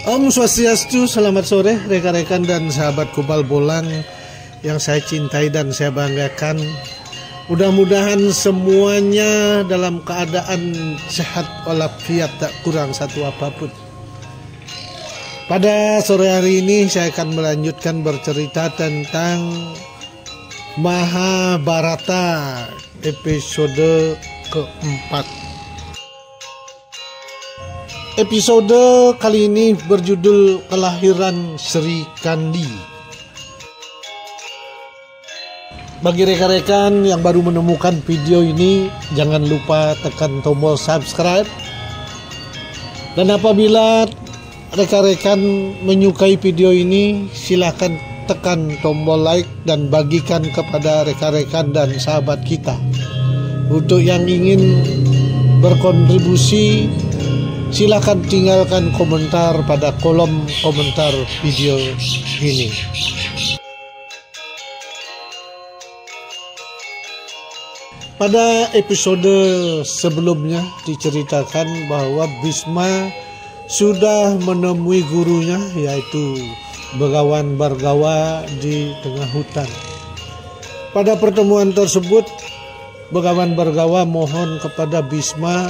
Om Swastiastu, selamat sore rekan-rekan dan sahabat Kubal Bolang yang saya cintai dan saya banggakan. Mudah-mudahan semuanya dalam keadaan sehat walafiat, tak kurang satu apapun. Pada sore hari ini saya akan melanjutkan bercerita tentang Mahabharata episode keempat. Episode kali ini berjudul Kelahiran Sri Kandi. Bagi rekan-rekan yang baru menemukan video ini, jangan lupa tekan tombol subscribe. Dan apabila rekan-rekan menyukai video ini, silakan tekan tombol like dan bagikan kepada rekan-rekan dan sahabat kita. Untuk yang ingin berkontribusi, silakan tinggalkan komentar pada kolom komentar video ini. Pada episode sebelumnya diceritakan bahwa Bhisma sudah menemui gurunya, yaitu Begawan Bhargawa, di tengah hutan. Pada pertemuan tersebut, Begawan Bhargawa mohon kepada Bhisma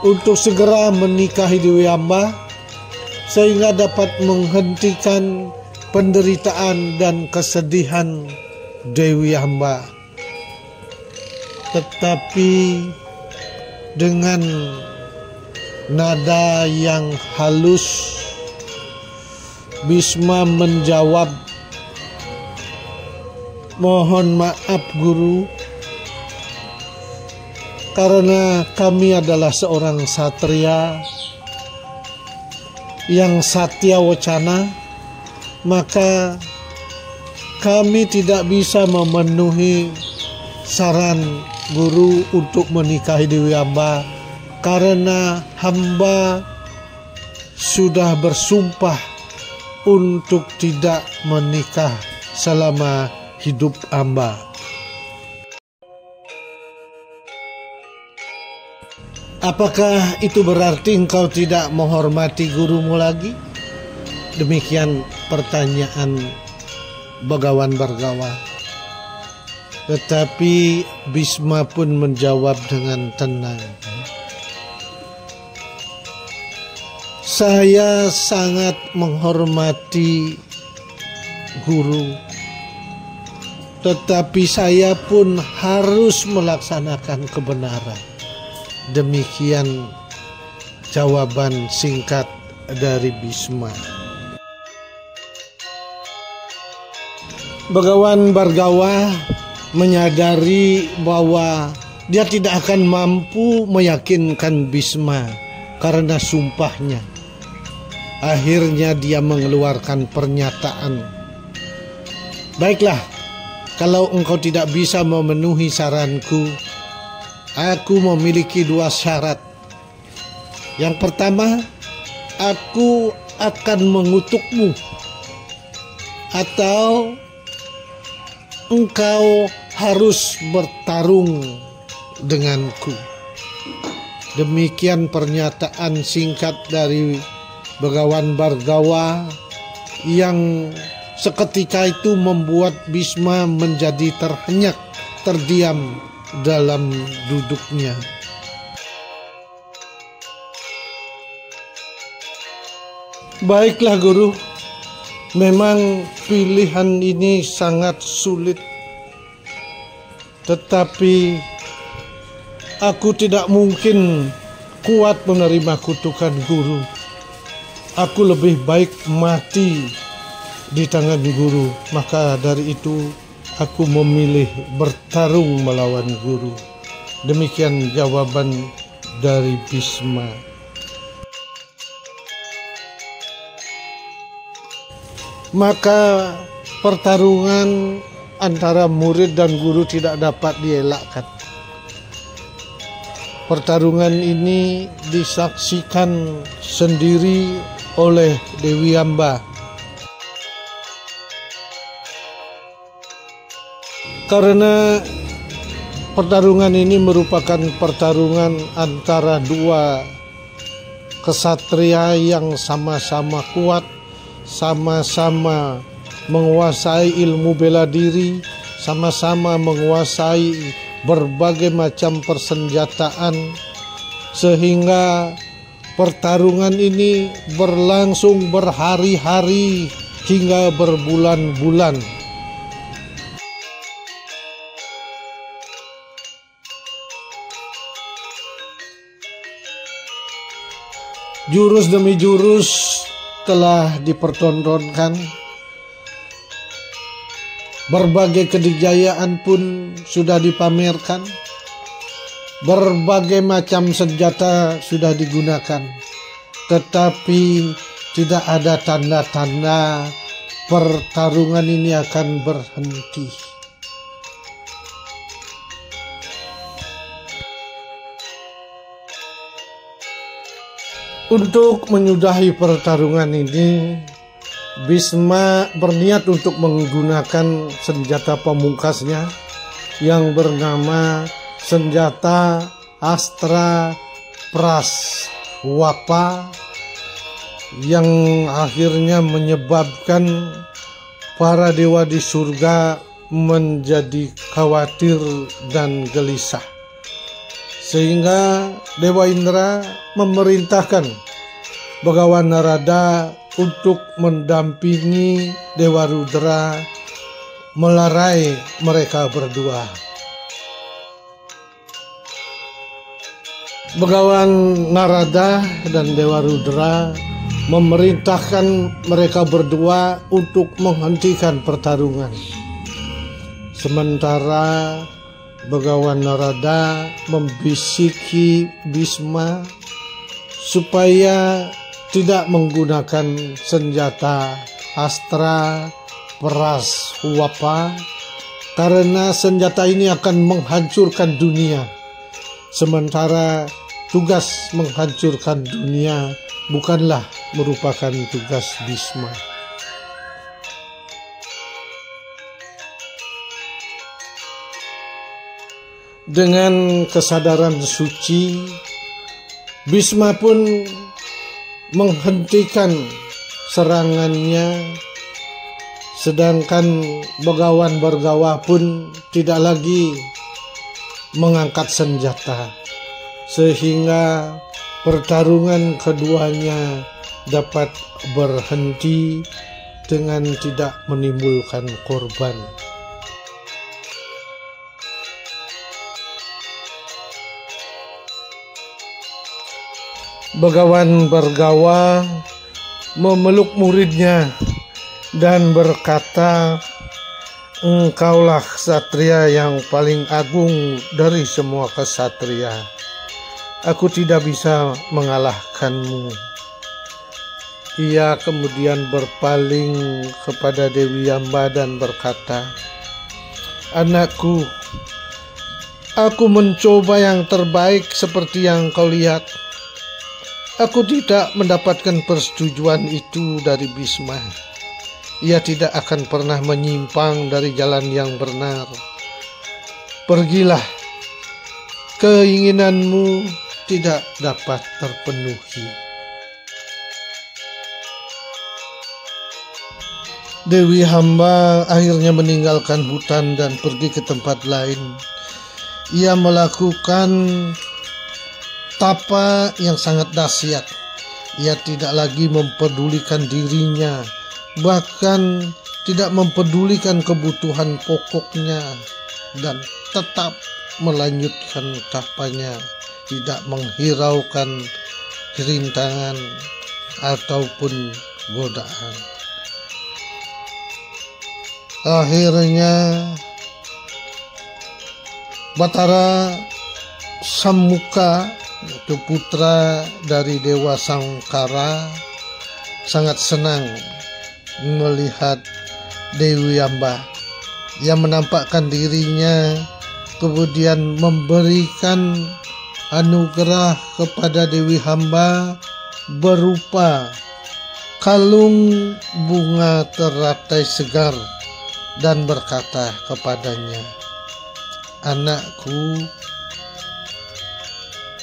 untuk segera menikahi Dewi Amba sehingga dapat menghentikan penderitaan dan kesedihan Dewi Amba. Tetapi dengan nada yang halus, Bhisma menjawab, "Mohon maaf Guru, karena kami adalah seorang satria yang satya wacana, maka kami tidak bisa memenuhi saran Guru untuk menikahi Dewi Amba karena hamba sudah bersumpah untuk tidak menikah selama hidup hamba." "Apakah itu berarti engkau tidak menghormati gurumu lagi?" Demikian pertanyaan Begawan Bhargawa. Tetapi Bhisma pun menjawab dengan tenang, "Saya sangat menghormati guru, tetapi saya pun harus melaksanakan kebenaran." Demikian jawaban singkat dari Bhisma. Begawan Bhargawa menyadari bahwa dia tidak akan mampu meyakinkan Bhisma karena sumpahnya. Akhirnya dia mengeluarkan pernyataan, "Baiklah, kalau engkau tidak bisa memenuhi saranku, aku memiliki dua syarat. Yang pertama, aku akan mengutukmu, atau engkau harus bertarung denganku." Demikian pernyataan singkat dari Begawan Bhargawa yang seketika itu membuat Bhisma menjadi terhenyak, terdiam dalam duduknya. "Baiklah Guru, memang pilihan ini sangat sulit, tetapi aku tidak mungkin kuat menerima kutukan Guru. Aku lebih baik mati di tangan Guru. Maka dari itu aku memilih bertarung melawan Guru." Demikian jawaban dari Bhisma. Maka pertarungan antara murid dan guru tidak dapat dielakkan. Pertarungan ini disaksikan sendiri oleh Dewi Amba. Karena pertarungan ini merupakan pertarungan antara dua kesatria yang sama-sama kuat, sama-sama menguasai ilmu bela diri, sama-sama menguasai berbagai macam persenjataan, sehingga pertarungan ini berlangsung berhari-hari hingga berbulan-bulan. Jurus demi jurus telah dipertontonkan. Berbagai kejayaan pun sudah dipamerkan. Berbagai macam senjata sudah digunakan. Tetapi tidak ada tanda-tanda pertarungan ini akan berhenti. Untuk menyudahi pertarungan ini, Bisma berniat untuk menggunakan senjata pamungkasnya yang bernama senjata Astra Praswapa, yang akhirnya menyebabkan para dewa di surga menjadi khawatir dan gelisah. Sehingga Dewa Indra memerintahkan Begawan Narada untuk mendampingi Dewa Rudra melerai mereka berdua. Begawan Narada dan Dewa Rudra memerintahkan mereka berdua untuk menghentikan pertarungan. Sementara Begawan Narada membisiki Bisma supaya tidak menggunakan senjata Astra Praswapa, karena senjata ini akan menghancurkan dunia. Sementara tugas menghancurkan dunia bukanlah merupakan tugas Bisma. Dengan kesadaran suci, Bisma pun menghentikan serangannya, sedangkan Begawan Bhargawa pun tidak lagi mengangkat senjata, sehingga pertarungan keduanya dapat berhenti dengan tidak menimbulkan korban. Begawan Bhargawa memeluk muridnya dan berkata, "Engkaulah ksatria yang paling agung dari semua ksatria. Aku tidak bisa mengalahkanmu." Ia kemudian berpaling kepada Dewi Amba dan berkata, "Anakku, aku mencoba yang terbaik seperti yang kau lihat. Aku tidak mendapatkan persetujuan itu dari Bisma. Ia tidak akan pernah menyimpang dari jalan yang benar. Pergilah, keinginanmu tidak dapat terpenuhi." Dewi Hamba akhirnya meninggalkan hutan dan pergi ke tempat lain. Ia melakukan tapa yang sangat dahsyat. Ia tidak lagi mempedulikan dirinya, bahkan tidak mempedulikan kebutuhan pokoknya, dan tetap melanjutkan tapanya, tidak menghiraukan rintangan ataupun godaan. Akhirnya Batara Sammuka, yaitu putra dari Dewa Sangkara, sangat senang melihat Dewi Amba. Ia menampakkan dirinya, kemudian memberikan anugerah kepada Dewi Hamba berupa kalung bunga teratai segar dan berkata kepadanya, "Anakku,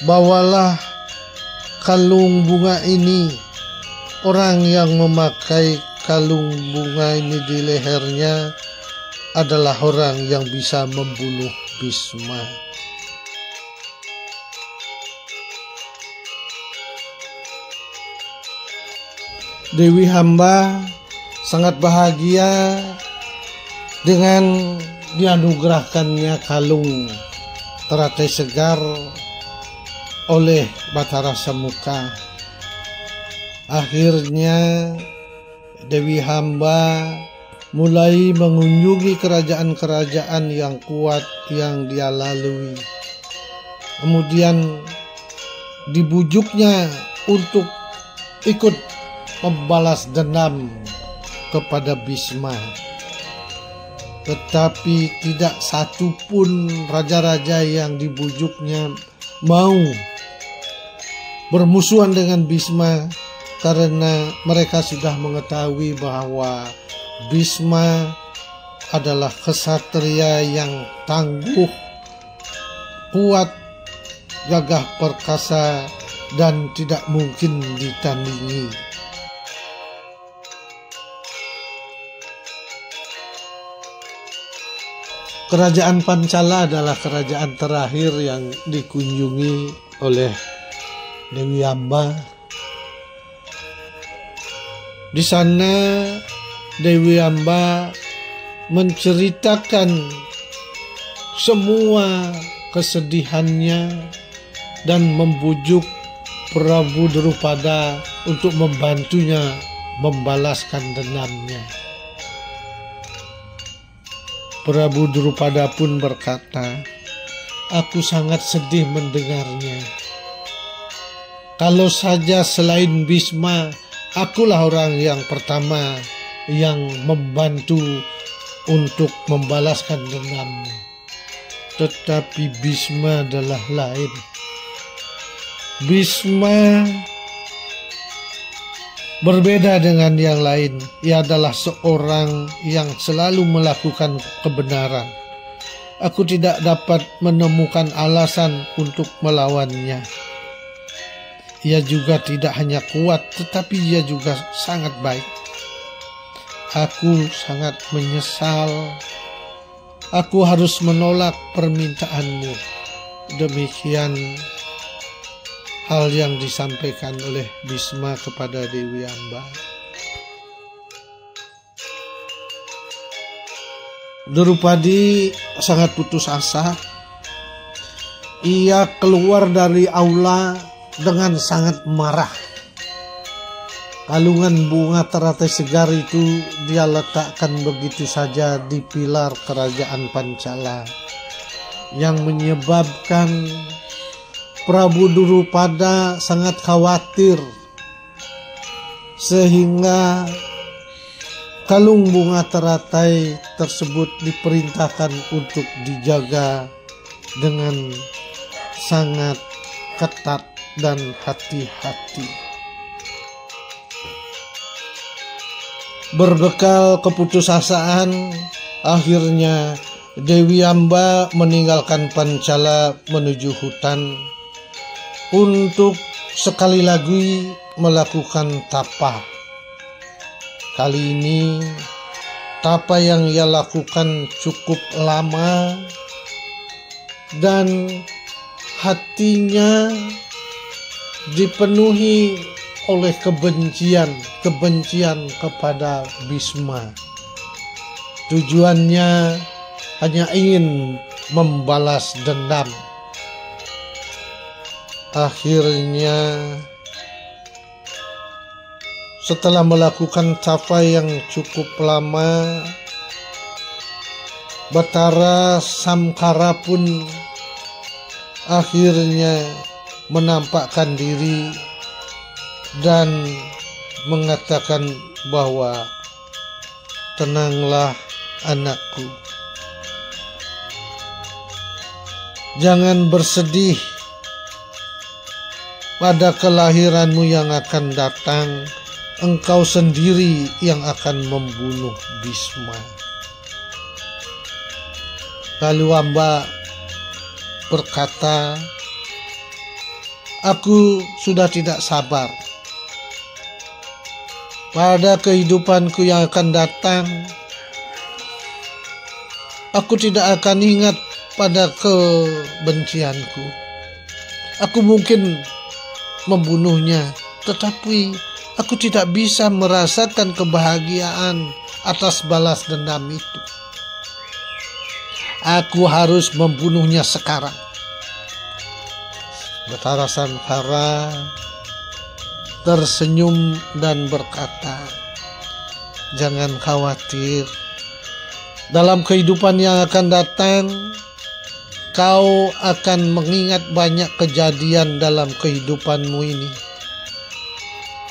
bawalah kalung bunga ini, orang yang memakai kalung bunga ini di lehernya adalah orang yang bisa membunuh Bisma. Dewi Hamba sangat bahagia dengan dianugerahkannya kalung teratai segar oleh Batara Samuka. Akhirnya Dewi Hamba mulai mengunjungi kerajaan-kerajaan yang kuat yang dia lalui. Kemudian dibujuknya untuk ikut membalas dendam kepada Bisma. Tetapi tidak satu pun raja-raja yang dibujuknya mau bermusuhan dengan Bisma, karena mereka sudah mengetahui bahwa Bisma adalah kesatria yang tangguh, kuat, gagah perkasa, dan tidak mungkin ditandingi. Kerajaan Pancala adalah kerajaan terakhir yang dikunjungi oleh Dewi Hamba. Di sana Dewi Hamba menceritakan semua kesedihannya dan membujuk Prabu Drupada untuk membantunya membalaskan dendamnya. Prabu Drupada pun berkata, "Aku sangat sedih mendengarnya. Kalau saja selain Bisma, akulah orang yang pertama yang membantu untuk membalaskan dendammu. Tetapi Bisma adalah lain. Bisma berbeda dengan yang lain. Ia adalah seorang yang selalu melakukan kebenaran. Aku tidak dapat menemukan alasan untuk melawannya. Ia juga tidak hanya kuat, tetapi ia juga sangat baik. Aku sangat menyesal. Aku harus menolak permintaanmu." Demikian hal yang disampaikan oleh Bisma kepada Dewi Hamba. Drupadi sangat putus asa. Ia keluar dari aula dengan sangat marah. Kalungan bunga teratai segar itu dia letakkan begitu saja di pilar kerajaan Pancala, yang menyebabkan Prabu Drupada sangat khawatir, sehingga kalung bunga teratai tersebut diperintahkan untuk dijaga dengan sangat ketat dan hati-hati. Berbekal keputusasaan, akhirnya Dewi Hamba meninggalkan Pancala menuju hutan untuk sekali lagi melakukan tapa. Kali ini tapa yang ia lakukan cukup lama dan hatinya dipenuhi oleh kebencian kepada Bisma. Tujuannya hanya ingin membalas dendam. Akhirnya setelah melakukan tapa yang cukup lama, Batara Samkara pun akhirnya menampakkan diri dan mengatakan bahwa, "Tenanglah anakku, jangan bersedih. Pada kelahiranmu yang akan datang, engkau sendiri yang akan membunuh Bisma." Lalu Hamba berkata, Aku sudah tidak sabar. Pada kehidupanku yang akan datang, aku tidak akan ingat pada kebencianku. Aku mungkin membunuhnya, tetapi aku tidak bisa merasakan kebahagiaan atas balas dendam itu. Aku harus membunuhnya sekarang. Batara Santara tersenyum dan berkata, "Jangan khawatir. Dalam kehidupan yang akan datang, kau akan mengingat banyak kejadian dalam kehidupanmu ini.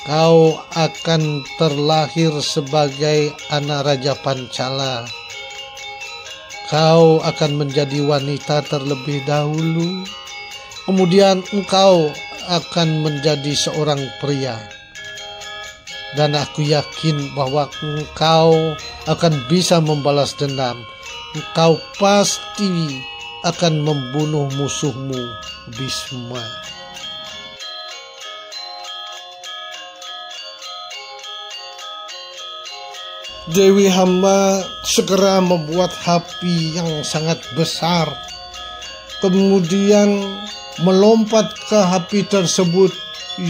Kau akan terlahir sebagai anak Raja Pancala. Kau akan menjadi wanita terlebih dahulu. Kemudian engkau akan menjadi seorang pria. Dan aku yakin bahwa engkau akan bisa membalas dendam. Engkau pasti akan membunuh musuhmu, Bhisma." Dewi Hamba segera membuat api yang sangat besar, kemudian melompat ke api tersebut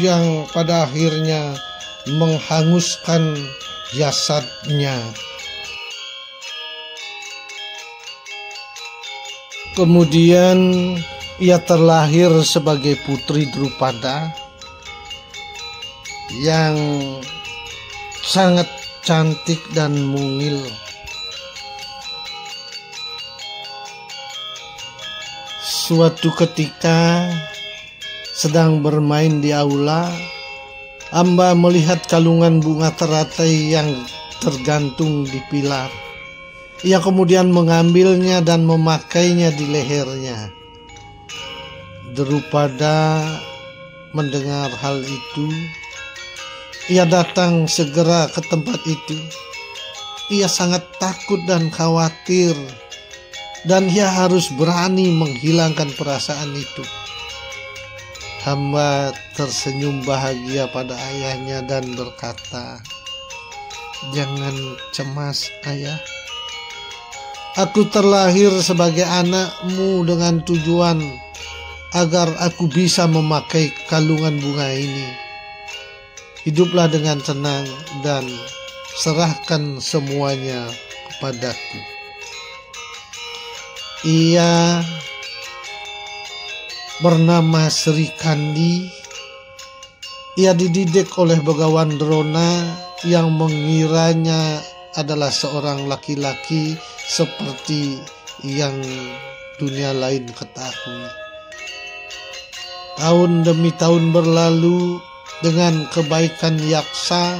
yang pada akhirnya menghanguskan jasadnya. Kemudian ia terlahir sebagai putri Drupada yang sangat cantik dan mungil. Suatu ketika sedang bermain di aula, Hamba melihat kalungan bunga teratai yang tergantung di pilar. Ia kemudian mengambilnya dan memakainya di lehernya. Drupada mendengar hal itu, ia datang segera ke tempat itu. Ia sangat takut dan khawatir, dan ia harus berani menghilangkan perasaan itu. Hamba tersenyum bahagia pada ayahnya dan berkata, "Jangan cemas, Ayah. Aku terlahir sebagai anakmu dengan tujuan agar aku bisa memakai kalungan bunga ini. Hiduplah dengan tenang dan serahkan semuanya kepadaku." Ia bernama Sri Kandi. Ia dididik oleh Begawan Drona yang mengiranya adalah seorang laki-laki seperti yang dunia lain ketahui. Tahun demi tahun berlalu, dengan kebaikan Yaksa,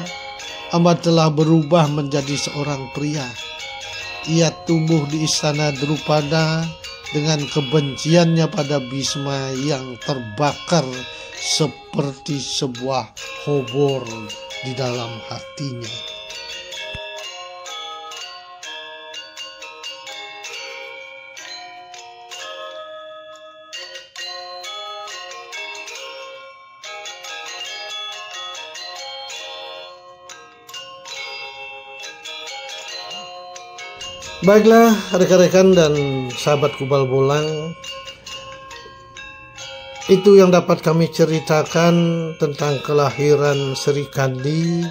Hamba telah berubah menjadi seorang pria. Ia tumbuh di istana Drupada dengan kebenciannya pada Bhisma yang terbakar seperti sebuah obor di dalam hatinya. Baiklah rekan-rekan dan sahabat Kubal Bolang, itu yang dapat kami ceritakan tentang kelahiran Sri Kandi.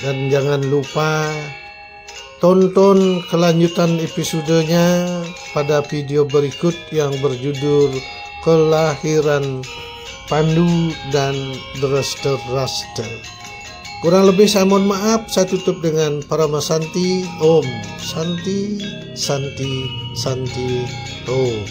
Dan jangan lupa tonton kelanjutan episodenya pada video berikut yang berjudul Kelahiran Pandu dan Drashtarashtra. Kurang lebih saya mohon maaf. Saya tutup dengan Parama Santi. Om Santi, Santi, Santi, Om.